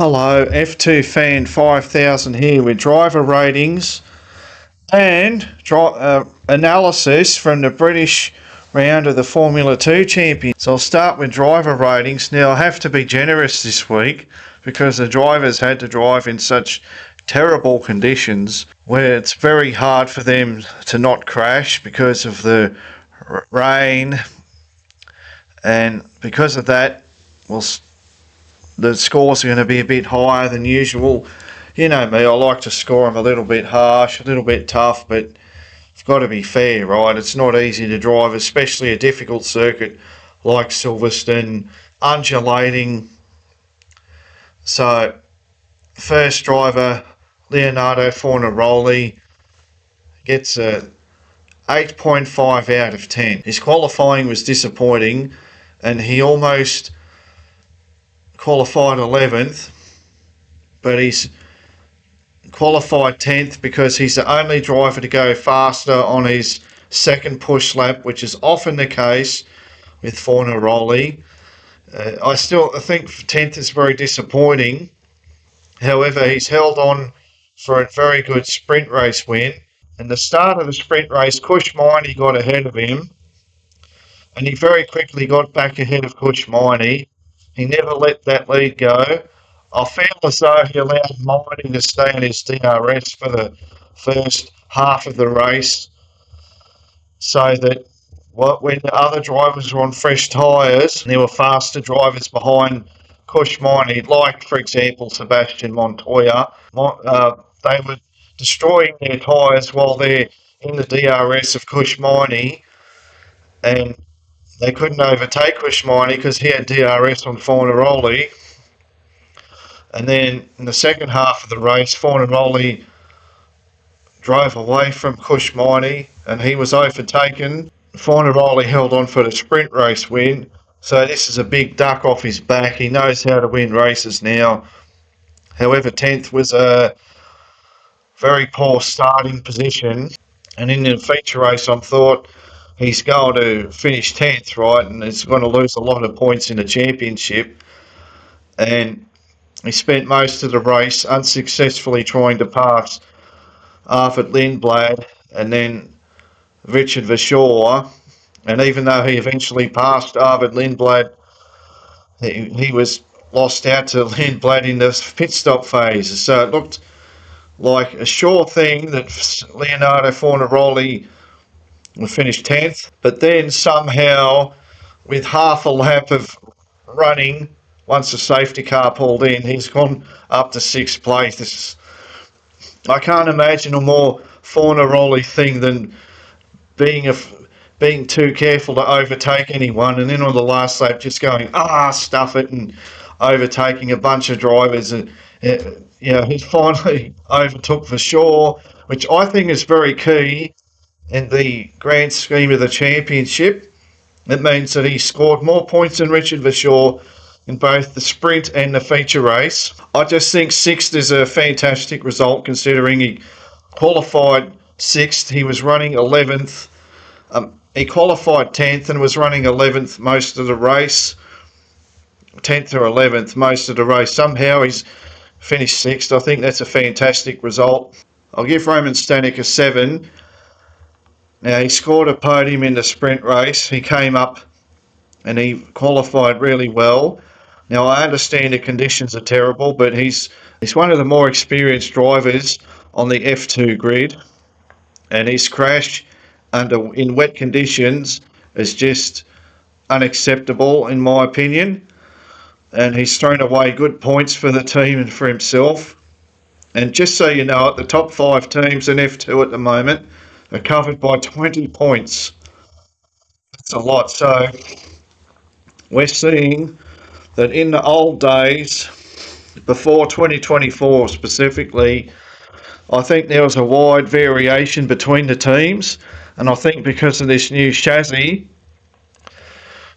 Hello, F2 Fan 5000 here with driver ratings and analysis from the British round of the Formula 2 Champions. So I'll start with driver ratings. Now I have to be generous this week because the drivers had to drive in such terrible conditions where it's very hard for them to not crash because of the rain, and because of that, the scores are going to be a bit higher than usual. You know me, I like to score them a little bit harsh, a little bit tough, but it's got to be fair, right? It's not easy to drive, especially a difficult circuit like Silverstone, undulating. So, first driver, Leonardo Fornaroli, gets a 8.5 out of 10. His qualifying was disappointing, and he almost qualified 11th, but he's qualified 10th because he's the only driver to go faster on his second push lap, which is often the case with Fornaroli. I think 10th is very disappointing. However, he's held on for a very good sprint race win. And the start of the sprint race, Kushmini got ahead of him, and he very quickly got back ahead of Kushmini. He never let that lead go. I feel as though he allowed Miney to stay on his DRS for the first half of the race, so that when the other drivers were on fresh tyres, there were faster drivers behind Kushmini, like, for example, Sebastian Montoya. They were destroying their tyres while they're in the DRS of Kushmini, and they couldn't overtake Kushmini because he had DRS on Fornaroli. And then in the second half of the race, Fornaroli drove away from Kushmini and he was overtaken. Fornaroli held on for the sprint race win. So this is a big duck off his back. He knows how to win races now. However, 10th was a very poor starting position. And in the feature race, I thought, he's going to finish 10th, right? And he's going to lose a lot of points in the championship. And he spent most of the race unsuccessfully trying to pass Arvid Lindblad and then Richard Verschoor. And even though he eventually passed Arvid Lindblad, he was lost out to Lindblad in the pit stop phase. So it looked like a sure thing that Leonardo Fornaroli would finish 10th, but then somehow, with half a lap of running, once the safety car pulled in, he's gone up to 6th place. I can't imagine a more Fornaroli thing than being too careful to overtake anyone, and then on the last lap just going, stuff it, and overtaking a bunch of drivers. And he finally overtook Verschoor, which I think is very key in the grand scheme of the championship. It means that he scored more points than Richard Verschoor in both the sprint and the feature race. I just think 6th is a fantastic result considering he qualified 6th. He was running 11th. He qualified 10th and was running 11th most of the race. 10th or 11th most of the race. Somehow he's finished 6th. I think that's a fantastic result. I'll give Roman Stanek a 7. Now, he scored a podium in the sprint race. He came up and he qualified really well. Now, I understand the conditions are terrible, but he's one of the more experienced drivers on the F2 grid. And his crash in wet conditions is just unacceptable, in my opinion. And he's thrown away good points for the team and for himself. And just so you know, the top 5 teams in F2 at the moment are covered by 20 points. That's a lot. So we're seeing that in the old days, before 2024 specifically, I think there was a wide variation between the teams. And I think because of this new chassis,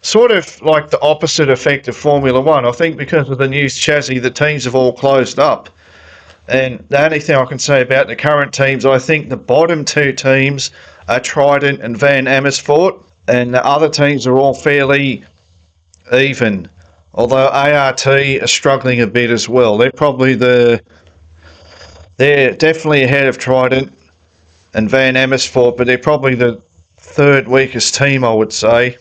sort of like the opposite effect of Formula 1, I think because of the new chassis, the teams have all closed up. And the only thing I can say about the current teams, I think the bottom 2 teams are Trident and Van Amersfoort, and the other teams are all fairly even. Although ART are struggling a bit as well. They're definitely ahead of Trident and Van Amersfoort, but they're probably the third weakest team, I would say,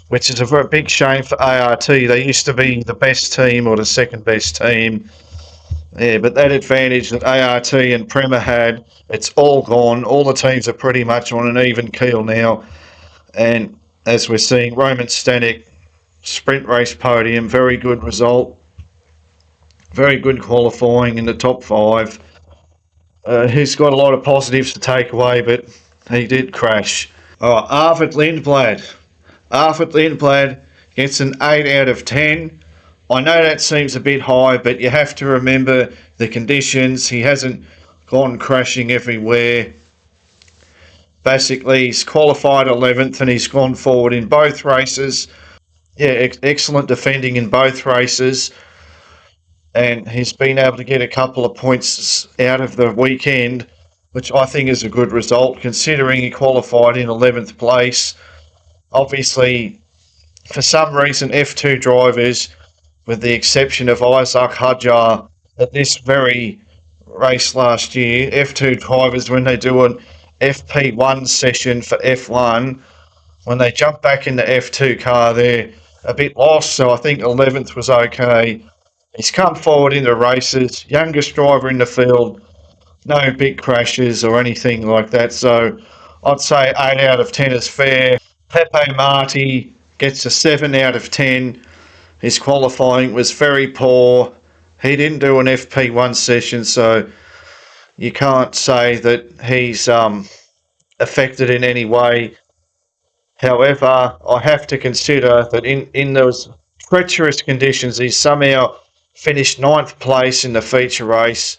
which is a very big shame for ART. They used to be the best team or the second best team. Yeah, but that advantage that ART and Prema had, it's all gone. All the teams are pretty much on an even keel now. And as we're seeing, Roman Stanek, sprint race podium, very good result. Very good qualifying in the top five. He's got a lot of positives to take away, but he did crash. Oh, Arvid Lindblad. Arvid Lindblad gets an 8 out of 10. I know that seems a bit high, but you have to remember the conditions. He hasn't gone crashing everywhere. Basically, he's qualified 11th and he's gone forward in both races. Yeah, excellent defending in both races. And he's been able to get a couple of points out of the weekend, which I think is a good result, considering he qualified in 11th place. Obviously, for some reason, F2 drivers, with the exception of Isaac Hadjar, at this very race last year, F2 drivers, when they do an FP1 session for F1, when they jump back in the F2 car, they're a bit lost. So I think 11th was okay. He's come forward in the races, youngest driver in the field, no big crashes or anything like that. So I'd say 8 out of 10 is fair. Pepe Marti gets a 7 out of 10. His qualifying was very poor. He didn't do an FP1 session, so you can't say that he's affected in any way. However, I have to consider that in those treacherous conditions, he's somehow finished 9th place in the feature race.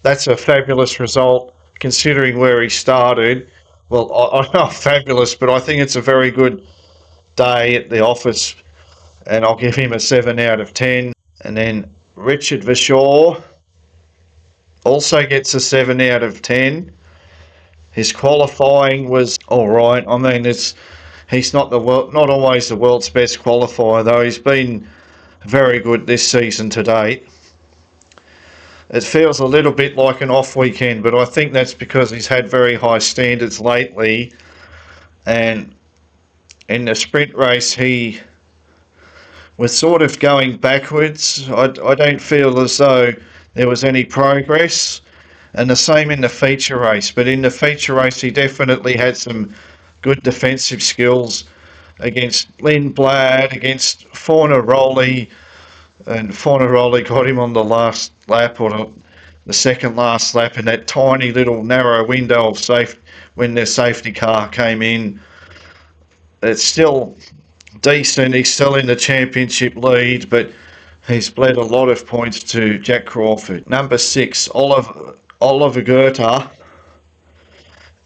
That's a fabulous result considering where he started. Well, I'm not fabulous, but I think it's a very good day at the office, and I'll give him a 7 out of 10. And then Richard Verschoor also gets a 7 out of 10. His qualifying was all right. I mean, he's not always the world's best qualifier, though. He's been very good this season to date. It feels a little bit like an off weekend, but I think that's because he's had very high standards lately. And in the sprint race, he was sort of going backwards. I don't feel as though there was any progress. And the same in the feature race. But in the feature race, he definitely had some good defensive skills against Lindblad, against Fornaroli, and Fornaroli got him on the last lap or the second last lap in that tiny little narrow window of safe when their safety car came in. It's still decent. He's still in the championship lead, but he's bled a lot of points to Jack Crawford. Number 6, Oliver Goethe,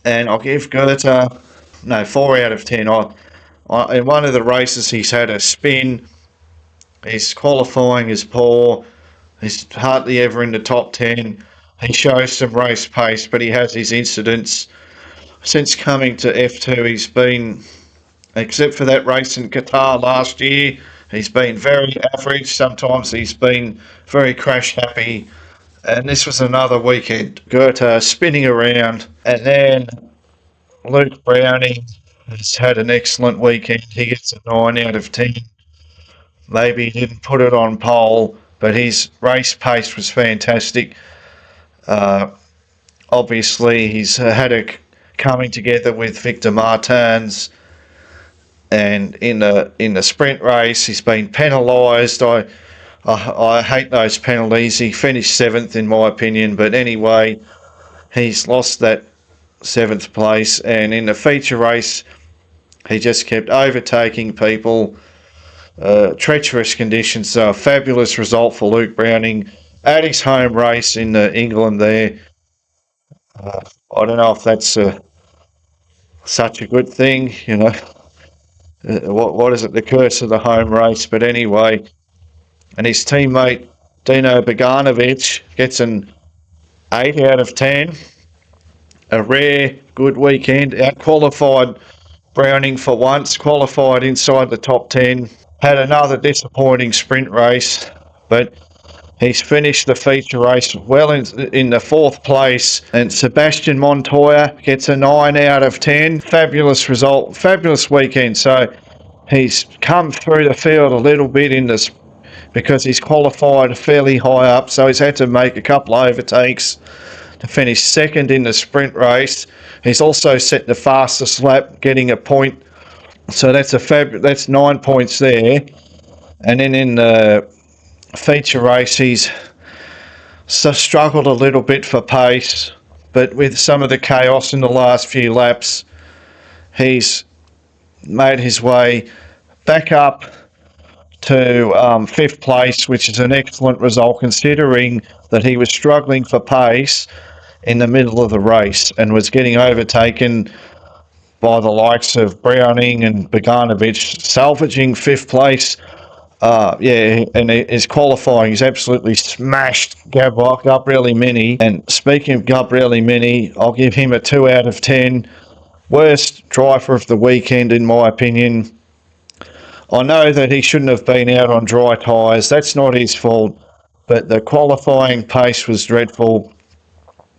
and I'll give Goethe 4 out of 10. In one of the races, he's had a spin. His qualifying is poor. He's hardly ever in the top 10. He shows some race pace, but he has his incidents. Since coming to F2, he's been, except for that race in Qatar last year, he's been very average. Sometimes he's been very crash happy. And this was another weekend. Goethe spinning around. And then Luke Browning has had an excellent weekend. He gets a 9 out of 10. Maybe he didn't put it on pole, but his race pace was fantastic. Obviously, he's had a coming together with Victor Martins, and in the sprint race, he's been penalised. I hate those penalties. He finished 7th in my opinion, but anyway, he's lost that 7th place. And in the feature race, he just kept overtaking people. Treacherous conditions, so a fabulous result for Luke Browning at his home race in England there. I don't know if that's such a good thing, you know. What is it, the curse of the home race? But anyway, and his teammate Dino Beganovic gets an 8 out of 10. A rare good weekend, out-qualified Browning for once, qualified inside the top 10. had another disappointing sprint race, but he's finished the feature race well in the fourth place, and Sebastian Montoya gets a 9 out of 10. Fabulous result, fabulous weekend. So he's come through the field a little bit in this because he's qualified fairly high up, so he's had to make a couple of overtakes to finish second in the sprint race. He's also set the fastest lap, getting a point. So that's 9 points there. And then in the feature race, he's struggled a little bit for pace, but with some of the chaos in the last few laps, he's made his way back up to fifth place, which is an excellent result considering that he was struggling for pace in the middle of the race and was getting overtaken by the likes of Browning and Bogdanovic, salvaging fifth place. And his qualifying, he's absolutely smashed Gabriele Mini. And speaking of Gabriele Mini, I'll give him a 2 out of 10. Worst driver of the weekend, in my opinion. I know that he shouldn't have been out on dry tyres. That's not his fault. But the qualifying pace was dreadful.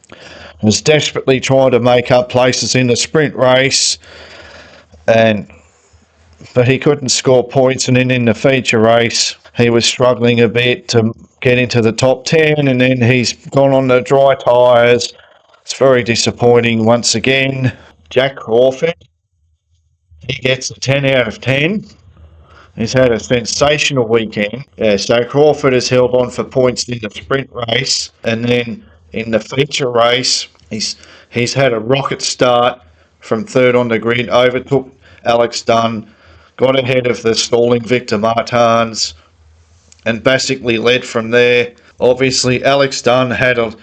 He was desperately trying to make up places in the sprint race, but he couldn't score points. And then in the feature race, he was struggling a bit to get into the top 10, and then he's gone on the dry tyres. It's very disappointing once again. Jack Crawford, he gets a 10 out of 10. He's had a sensational weekend. So Crawford has held on for points in the sprint race, and then in the feature race, he's had a rocket start from third on the grid, overtook Alex Dunne, got ahead of the stalling Victor Martins, and basically led from there. Obviously, Alex Dunne had a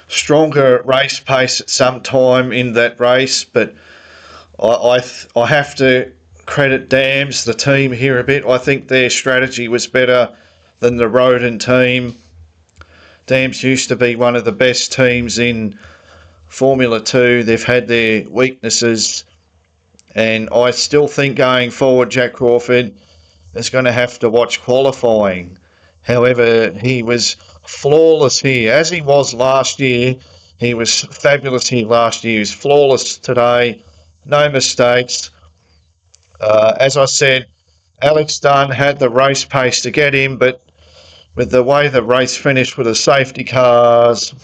stronger race pace at some time in that race, but I have to credit Dams, the team here, a bit. I think their strategy was better than the Roden team. Dams used to be one of the best teams in Formula 2. They've had their weaknesses, and I still think going forward, Jack Crawford is going to have to watch qualifying. However, he was flawless here, as he was last year. He was fabulous here last year. He was flawless today, no mistakes. As I said, Alex Dunne had the race pace to get him, but with the way the race finished with the safety cars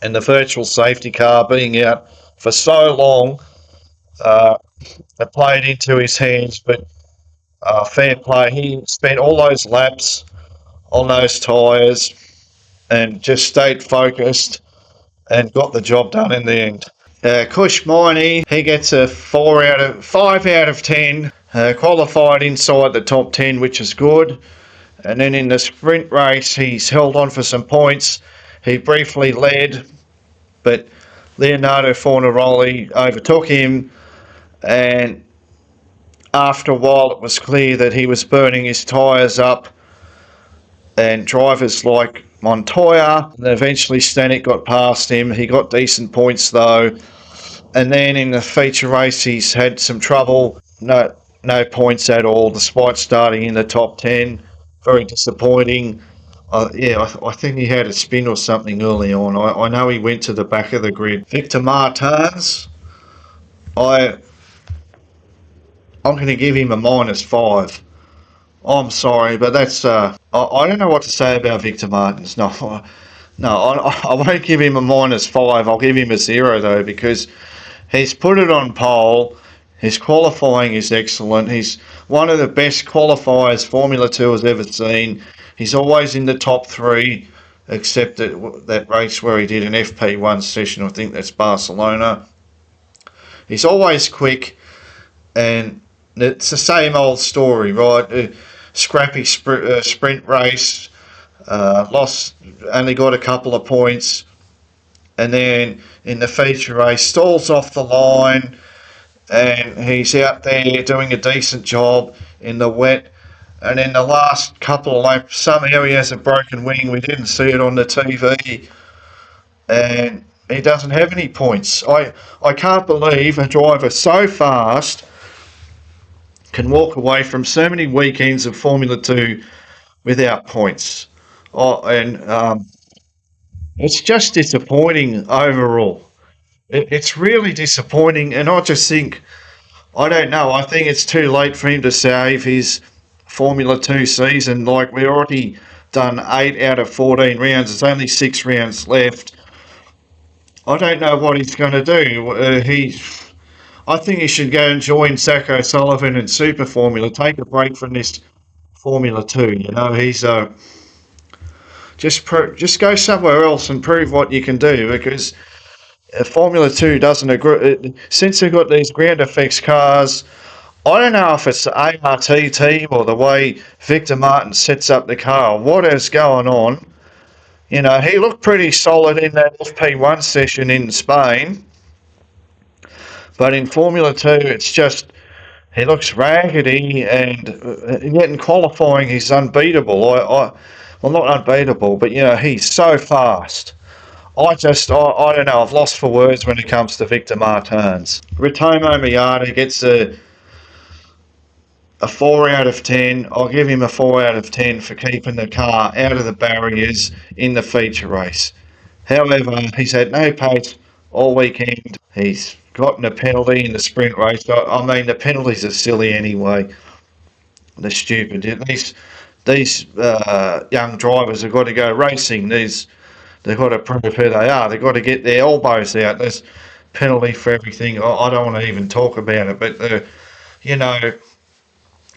and the virtual safety car being out for so long, it played into his hands. But fair play, he spent all those laps on those tyres and just stayed focused and got the job done in the end. Kush Miney, he gets a 5 out of 10. Qualified inside the top 10, which is good. And then in the sprint race, he's held on for some points. He briefly led, but Leonardo Fornaroli overtook him. And after a while, it was clear that he was burning his tyres up. And drivers like Montoya, and eventually Stanek got past him. He got decent points though. And then in the feature race, he's had some trouble. No points at all, despite starting in the top 10. Very disappointing. I think he had a spin or something early on. I know he went to the back of the grid. Victor Martins, I'm going to give him a -5. I'm sorry, but that's I don't know what to say about Victor Martins. No, I won't give him a -5. I'll give him a 0 though, because he's put it on pole. His qualifying is excellent. He's one of the best qualifiers Formula 2 has ever seen. He's always in the top 3, except that race where he did an FP1 session. I think that's Barcelona. He's always quick, and it's the same old story, right? Scrappy sprint race, only got a couple of points, and then in the feature race stalls off the line, and he's out there doing a decent job in the wet. And in the last couple of laps, somehow he has a broken wing. We didn't see it on the TV, and he doesn't have any points. I can't believe a driver so fast can walk away from so many weekends of Formula 2 without points. And it's just disappointing overall. It's really disappointing, and I just think, I don't know, I think it's too late for him to save his Formula 2 season. Like, we're already done 8 out of 14 rounds, there's only 6 rounds left. I don't know what he's going to do. I think he should go and join Zach O'Sullivan in Super Formula, take a break from this Formula 2. You know, he's just go somewhere else and prove what you can do, because Formula 2 doesn't agree. Since they've got these ground effects cars, I don't know if it's the ART team or the way Victor Martin sets up the car, what is going on. You know, he looked pretty solid in that FP1 session in Spain, but in Formula 2, it's just, he looks raggedy, and yet in qualifying, he's unbeatable. Well, not unbeatable, but, you know, he's so fast. I don't know, I've lost for words when it comes to Victor Martins. Ritomo Miata gets a 4 out of 10. I'll give him a 4 out of 10 for keeping the car out of the barriers in the feature race. However, he's had no pace all weekend. He's gotten a penalty in the sprint race. I mean, the penalties are silly anyway. They're stupid. These young drivers have got to go racing. They've got to prove who they are. They've got to get their elbows out. There's penalty for everything. I don't want to even talk about it, but you know,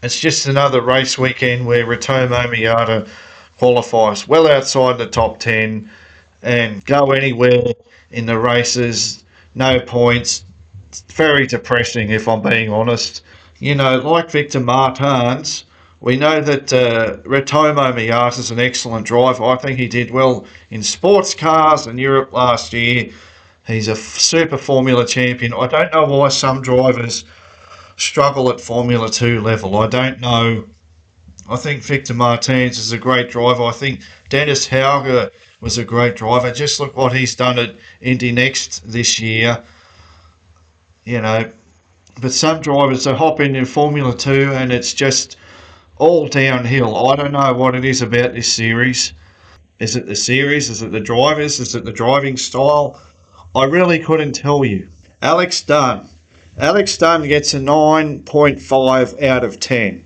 it's just another race weekend where Ritomo Miata qualifies well outside the top 10 and go anywhere in the races. No points. It's very depressing, if I'm being honest. You know, like Victor Martins, we know that Ritomo Miata is an excellent driver. I think he did well in sports cars in Europe last year. He's a super Formula champion. I don't know why some drivers struggle at Formula 2 level. I don't know. I think Victor Martins is a great driver. I think Dennis Hauger was a great driver. Just look what he's done at Indy Next this year. You know, but some drivers, they hop in Formula 2 and it's just all downhill. I don't know what it is about this series. Is it the series? Is it the drivers? Is it the driving style? I really couldn't tell you. Alex Dunne. Alex Dunne gets a 9.5 out of 10.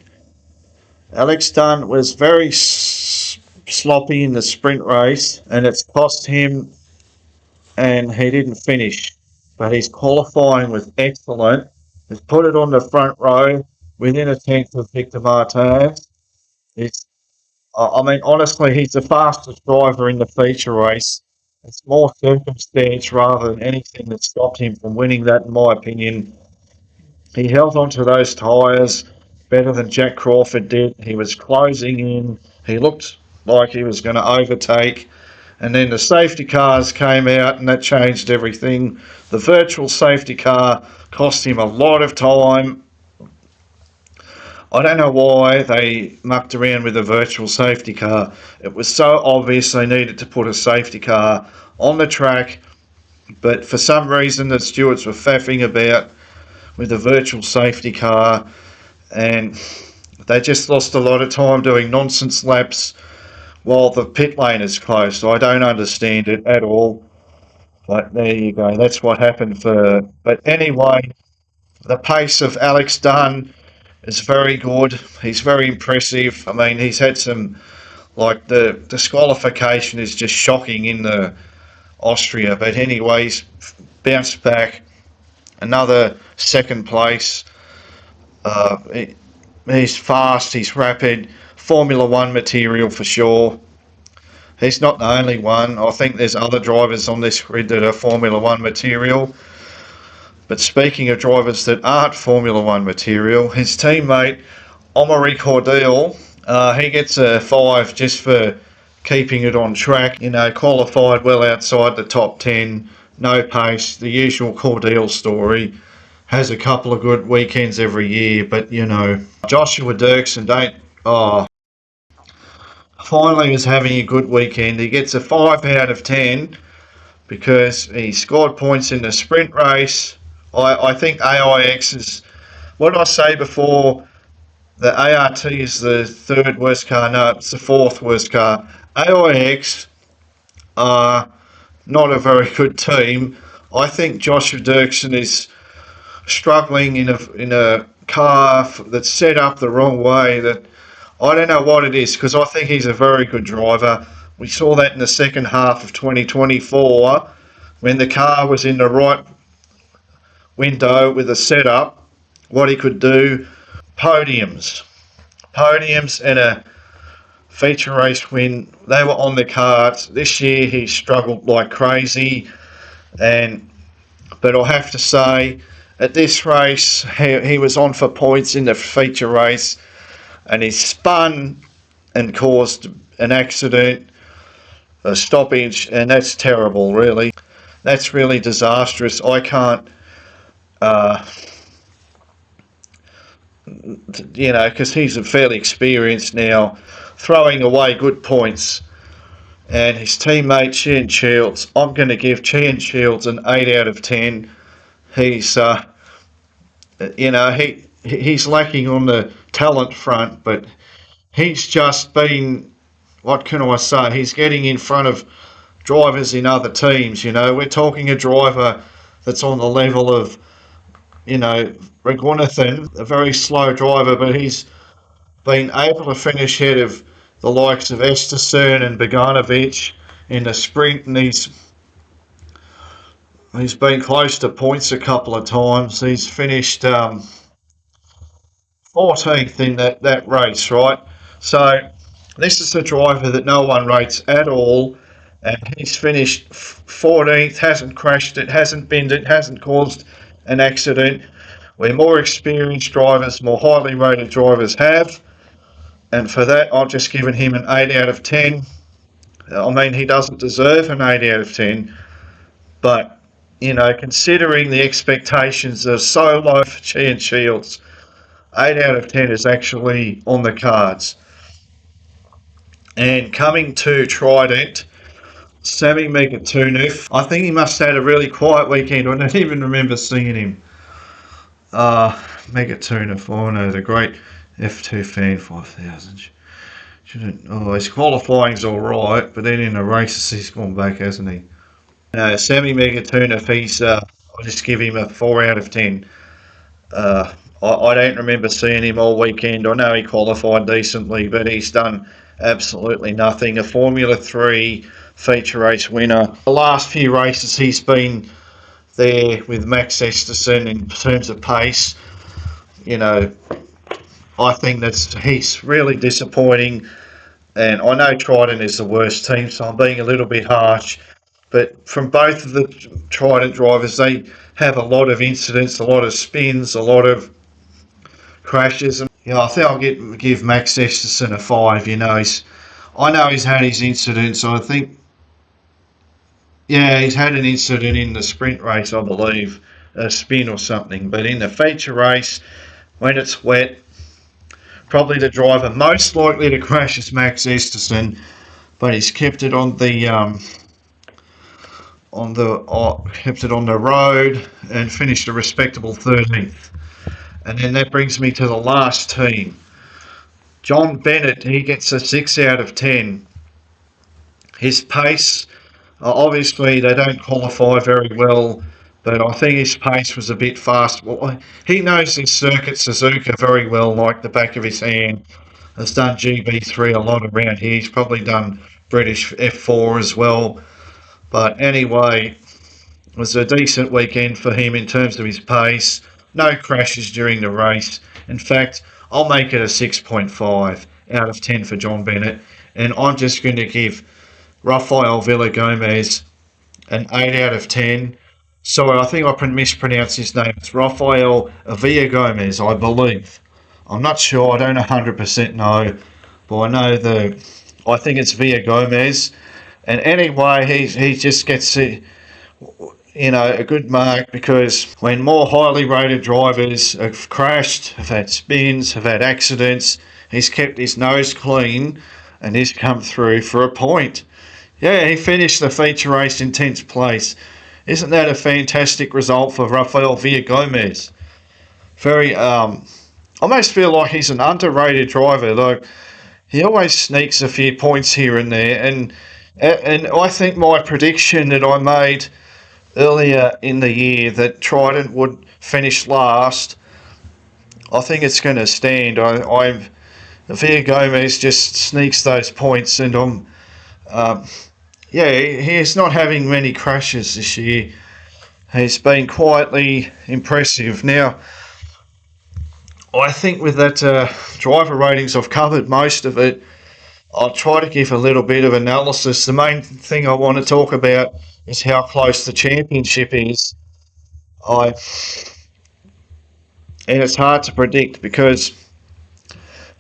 Alex Dunne was very sloppy in the sprint race, and it's cost him, and he didn't finish. But his qualifying was excellent. He's put it on the front row within a tenth of Victor Martins. I mean, honestly, he's the fastest driver in the feature race. It's more circumstance rather than anything that stopped him from winning that, in my opinion. He held onto those tyres better than Jack Crawford did. He was closing in. He looked like he was going to overtake. And then the safety cars came out, and that changed everything. The virtual safety car cost him a lot of time. I don't know why they mucked around with a virtual safety car. It was so obvious they needed to put a safety car on the track, but for some reason the stewards were faffing about with the virtual safety car, and they just lost a lot of time doing nonsense laps while the pit lane is closed. I don't understand it at all, but there you go. That's what happened but anyway, the pace of Alex Dunne is very good. He's very impressive. I mean, he's had some, like, the disqualification is just shocking in the Austria, but anyway, he's bounced back. Another second place. He's fast, he's rapid, Formula 1 material for sure. He's not the only one. I think there's other drivers on this grid that are Formula 1 material. But speaking of drivers that aren't Formula 1 material, his teammate, Omari Cordeal, he gets a 5 just for keeping it on track. You know, qualified well outside the top 10, no pace, the usual Cordeal story. Has a couple of good weekends every year, but, you know, Joshua Dirksen finally was having a good weekend. He gets a 5 out of 10 because he scored points in the sprint race. I think AIX is, what did I say before? The ART is the third worst car. No, it's the fourth worst car. AIX are not a very good team. I think Joshua Dirksen is struggling in a car that's set up the wrong way. That I don't know what it is, because I think he's a very good driver. We saw that in the second half of 2024 when the car was in the right window with a setup, what he could do. Podiums and a feature race win, they were on the cards. This year he struggled like crazy, but I'll have to say, at this race, he was on for points in the feature race, and he spun and caused an accident, a stoppage, and that's terrible, really. That's really disastrous. I can't, because he's fairly experienced now, throwing away good points. And his teammate, Chien Shields, I'm going to give Chien Shields an 8 out of 10. He's, he's lacking on the talent front, but he's just been, what can I say, he's getting in front of drivers in other teams. We're talking a driver that's on the level of, Regunathan, a very slow driver, but he's been able to finish ahead of the likes of Esterson and Boganovic in the sprint, and he's been close to points a couple of times. He's finished 14th in that race, right? So this is a driver that no one rates at all, and he's finished 14th, hasn't crashed it, hasn't binned it, hasn't caused an accident, where more experienced drivers, more highly rated drivers have. And for that, I've just given him an 8 out of 10. I mean, he doesn't deserve an 8 out of 10, but, considering the expectations are so low for Chien Shields, 8 out of 10 is actually on the cards. And coming to Trident, Sami Megatunov, I think he must have had a really quiet weekend. I don't even remember seeing him. Megatunov, oh no, the great F2 fan 5000. His qualifying's alright, but then in the races he's gone back, hasn't he? Sami Megatunov, I'll just give him a 4 out of 10. I don't remember seeing him all weekend. I know he qualified decently, but he's done absolutely nothing. A Formula 3 feature race winner. The last few races he's been there with Max Esterson in terms of pace. I think he's really disappointing, and I know Trident is the worst team, so I'm being a little bit harsh. But from both of the Trident drivers, they have a lot of incidents, a lot of spins, a lot of crashes. And I think I'll give Max Esterson a 5. I know he's had his incidents. I think, he's had an incident in the sprint race, I believe, a spin or something. But in the feature race, when it's wet, probably the driver most likely to crash is Max Esterson, but he's kept it on the road and finished a respectable 13th. And then that brings me to the last team. John Bennett, he gets a 6 out of 10. His pace, obviously they don't qualify very well, but I think his pace was a bit fast. Well, he knows his circuit, Suzuka, very well, like the back of his hand. Has done GB3 a lot around here. He's probably done British F4 as well. But anyway, it was a decent weekend for him in terms of his pace. No crashes during the race. In fact, I'll make it a 6.5 out of 10 for John Bennett. And I'm just going to give Rafael Villagomez an 8 out of 10. Sorry, I think I mispronounced his name. It's Rafael Villagomez, I believe. I'm not sure. I don't 100% know. But I think it's Villagomez. And anyway, he just gets a good mark, because when more highly rated drivers have crashed, have had spins, have had accidents, he's kept his nose clean and he's come through for a point. Yeah, he finished the feature race in 10th place. Isn't that a fantastic result for Rafael Villagomez? Very I almost feel like he's an underrated driver. Like he always sneaks a few points here and there, and I think my prediction that I made earlier in the year that Trident would finish last, I think it's going to stand. Via Gomez just sneaks those points, and yeah, he's not having many crashes this year. He's been quietly impressive. Now, I think with that driver ratings, I've covered most of it. I'll try to give a little bit of analysis. The main thing I want to talk about is how close the championship is. I and it's hard to predict because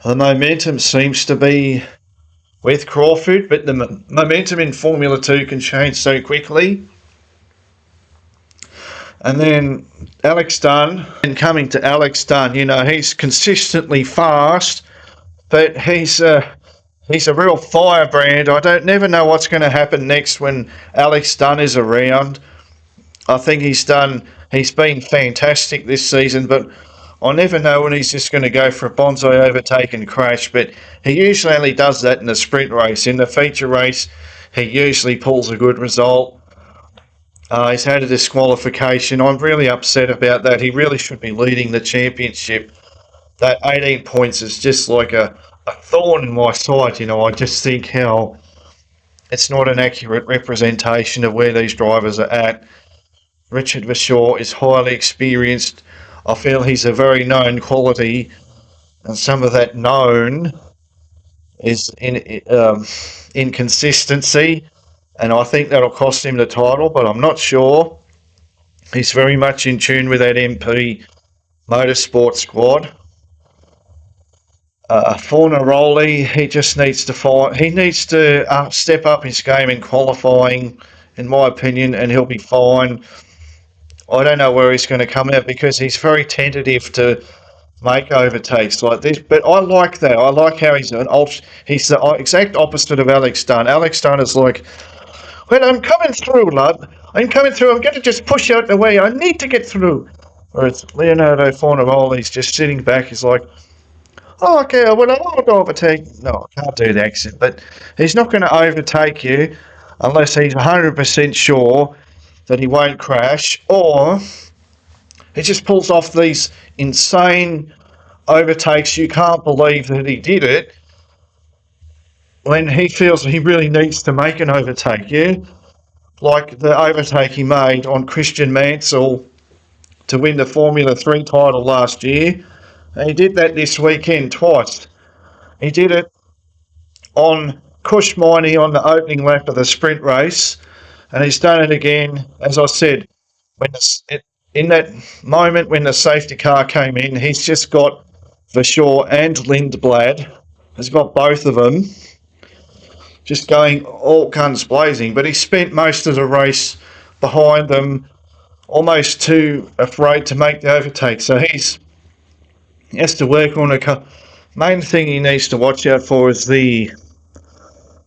the momentum seems to be with Crawford, but the momentum in Formula 2 can change so quickly. And then Alex Dunne, and coming to Alex Dunne, he's consistently fast, but he's a real firebrand. I don't never know what's going to happen next when Alex Dunne is around. I think he's been fantastic this season, but I never know when he's just going to go for a bonsai overtake and crash. But he usually only does that in the sprint race. In the feature race, he usually pulls a good result. He's had a disqualification. I'm really upset about that. He really should be leading the championship. That 18 points is just like a thorn in my side. I just think how it's not an accurate representation of where these drivers are at. Richard Verschoor is highly experienced. I feel he's a very known quality, and some of that known is in inconsistency, and I think that'll cost him the title, but I'm not sure. He's very much in tune with that MP Motorsport squad. Fornaroli, he just needs to fight. He needs to step up his game in qualifying, in my opinion, and he'll be fine. I don't know where he's going to come out because he's very tentative to make overtakes like this. But I like that. I like how he's he's the exact opposite of Alex Dunne. Alex Dunne is like, well, I'm coming through, lad. I'm coming through. I'm going to just push out the way. I need to get through. Whereas Leonardo Fornaroli's just sitting back. He's like, oh, okay, well, I won't overtake. No, I can't do the accent. But he's not going to overtake you unless he's 100% sure that he won't crash, or he just pulls off these insane overtakes. You can't believe that he did it when he feels he really needs to make an overtake, yeah? Like the overtake he made on Christian Mansell to win the Formula 3 title last year. And he did that this weekend twice. He did it on Kush Miney on the opening lap of the sprint race, and he's done it again, as I said, in that moment when the safety car came in. He's just got Verschoor and Lindblad. He's got both of them just going all guns blazing, but he spent most of the race behind them, almost too afraid to make the overtake. So he has to work on main thing he needs to watch out for is the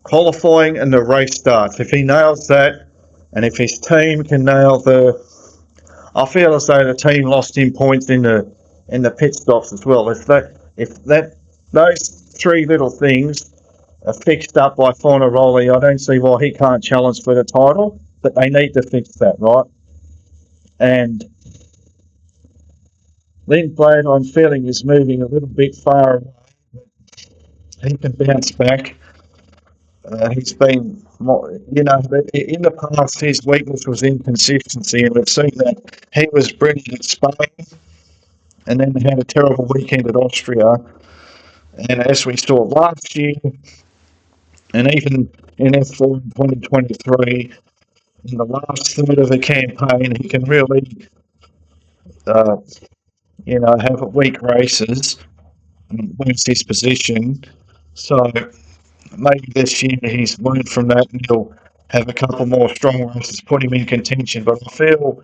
qualifying and the race starts. If he nails that, and if his team can nail I feel as though the team lost him points in the pit stops as well. If those three little things are fixed up by Fornaroli, I don't see why he can't challenge for the title, but they need to fix that, right? And Lindblad, I'm feeling, is moving a little bit far away. He can bounce back. He's been, in the past, his weakness was inconsistency, and we've seen that. He was brilliant at Spain, and then had a terrible weekend at Austria. And as we saw last year, and even in F4 in 2023, in the last third of the campaign, he can really, have weak races and lose his position. So maybe this year he's learned from that and he'll have a couple more strong races, put him in contention. But I feel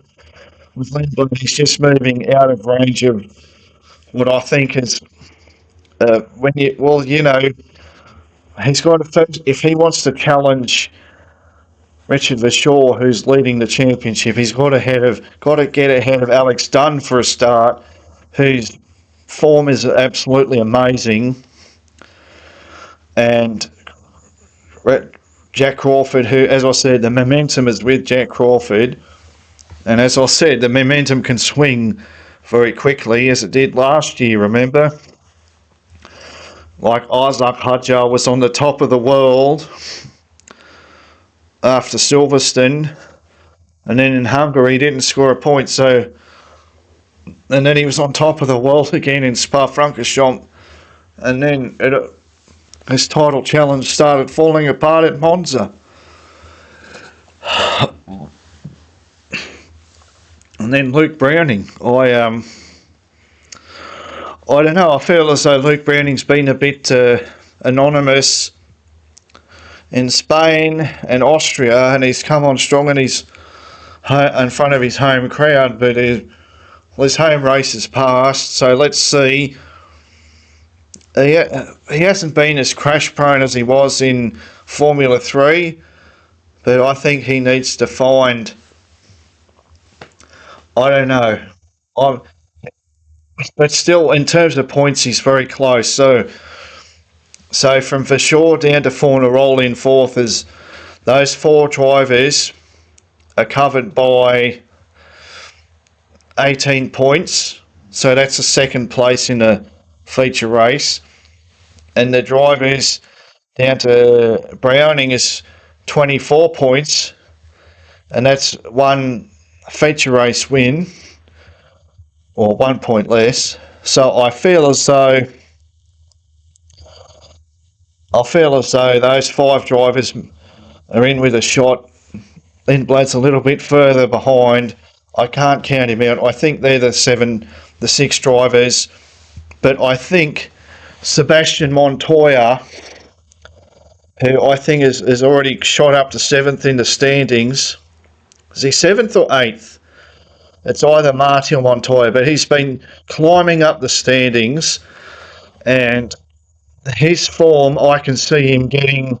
with Lindblad, he's just moving out of range of what I think is he's got to, if he wants to challenge Richard Verschoor, who's leading the championship, he's got to get ahead of Alex Dunne for a start, who's form is absolutely amazing, and Jack Crawford, who, as I said, the momentum is with Jack Crawford, and as I said, the momentum can swing very quickly, as it did last year. Remember, like Isaac Hadjar was on the top of the world after Silverstone, and then in Hungary he didn't score a point. So, and then he was on top of the world again in Spa-Francorchamps, and then his title challenge started falling apart at Monza. And then Luke Browning, I don't know. I feel as though Luke Browning's been a bit anonymous in Spain and Austria, and he's come on strong in front of his home crowd. But his home race is past, so let's see. He hasn't been as crash prone as he was in Formula 3, but I think he needs to find. I don't know. But still, in terms of points, he's very close. So from Verschoor down to Fornaroli in fourth, is those four drivers are covered by 18 points. So that's a second place in a feature race. And the drivers down to Browning is 24 points, and that's one feature race win, or 1 point less. So I feel as though those five drivers are in with a shot. Lindblad's a little bit further behind. I can't count him out. I think they're the six drivers, but I think Sebastian Montoya, who I think is already shot up to seventh in the standings. Is he seventh or eighth? It's either Martin or Montoya, but he's been climbing up the standings, and his form, I can see him getting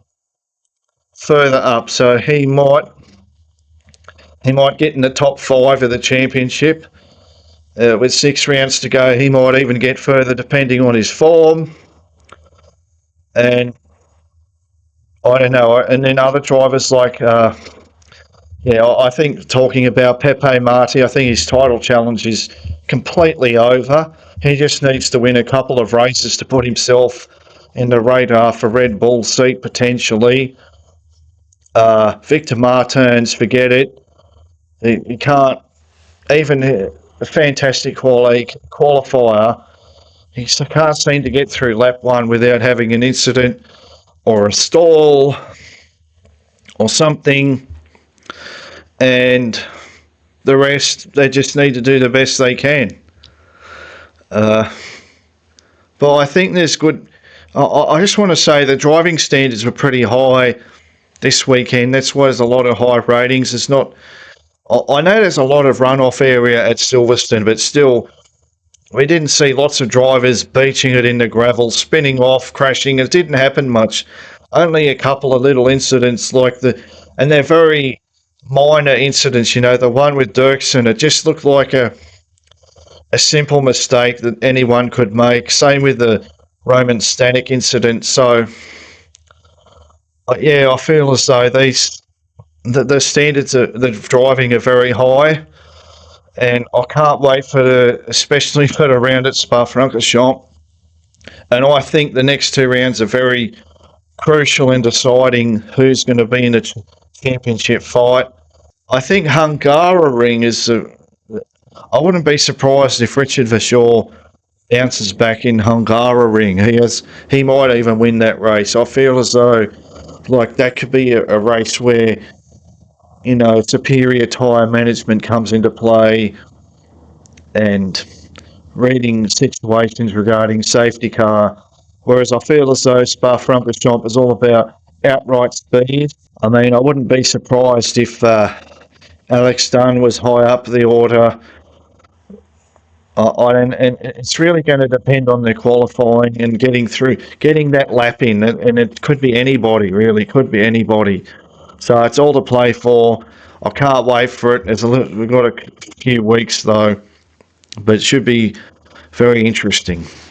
further up. So he might get in the top 5 of the championship. With 6 rounds to go, he might even get further depending on his form. And I don't know. And then other drivers like, I think talking about Pepe Marti, I think his title challenge is completely over. He just needs to win a couple of races to put himself in the radar for Red Bull seat potentially. Victor Martins, forget it. He can't, even a fantastic qualifier, he can't seem to get through lap 1 without having an incident or a stall or something. And the rest, they just need to do the best they can. But I think there's good. I just want to say the driving standards were pretty high this weekend. That's why there's a lot of high ratings. It's not. I know there's a lot of runoff area at Silverstone, but still, we didn't see lots of drivers beaching it in the gravel, spinning off, crashing. It didn't happen much. Only a couple of little incidents and they're very minor incidents. The one with Dirksen, it just looked like a simple mistake that anyone could make. Same with the Roman Stanek incident. So, I feel as though the standards of the driving are very high, and I can't wait especially for the round at Spa-Francorchamps. And I think the next 2 rounds are very crucial in deciding who's going to be in the championship fight. I think Hungaroring I wouldn't be surprised if Richard Verschoor bounces back in Hungaroring. He might even win that race. I feel as though that could be a race where superior tyre management comes into play, and reading situations regarding safety car. Whereas I feel as though Spa-Francorchamps is all about outright speed. I mean, I wouldn't be surprised if Alex Dunne was high up the order. And it's really going to depend on their qualifying and getting that lap in. And it could be anybody, really. Could be anybody. So it's all to play for. I can't wait for it. We've got a few weeks, though. But it should be Very interesting.